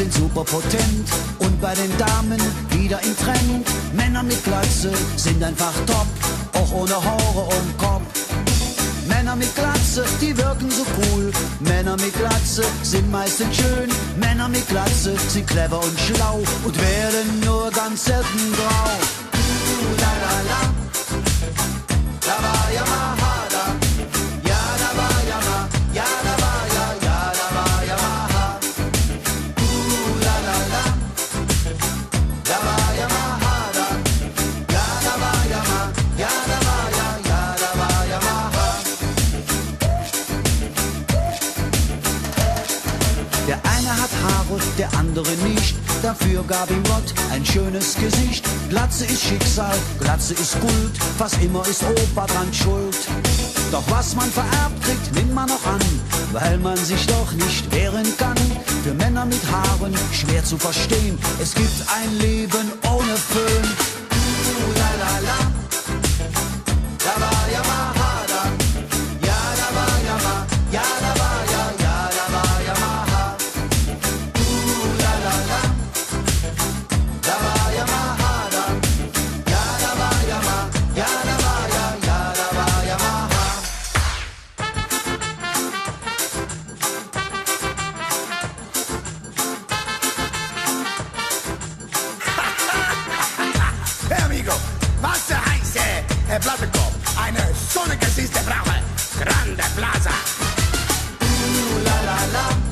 sind super potent und bei den Damen wieder im Trend. Männer mit Glatze sind einfach top, auch ohne Haare um Kopf. Männer mit Glatze, die wirken so cool. Männer mit Glatze sind meistens schön. Männer mit Glatze sind clever und schlau und werden nur ganz selten grau. La la la, da war ja mal Hada. Ja, da war ja mal, ja, da war ja, ja, da war ja mal ha. La la la, da war ja mal Hada. Ja, da war ja mal, ja, da war ja, ja, da war ja mal ha. Der eine hat Haare, der andere nicht. Dafür gab ihm Gott ein schönes Gesicht. Glatze ist Schicksal, Glatze ist Kult. Fast immer ist Opa dran schuld. Doch was man vererbt kriegt, nimmt man noch an, weil man sich doch nicht wehren kann. Für Männer mit Haaren schwer zu verstehen, es gibt ein Leben ohne Föhn. La la la, da war ja mal Hada. Ja, da war ja mal, ja, da war ja, ja, da war ja mal ha. La la la, da war ja mal Hada. Ja, da war ja mal, ja, da war ja, ja, da war ja mal ha. Hey amigo, was heißt Plattenkopf? Eine sonnengesichte Brache, Grande Plaza. La la la.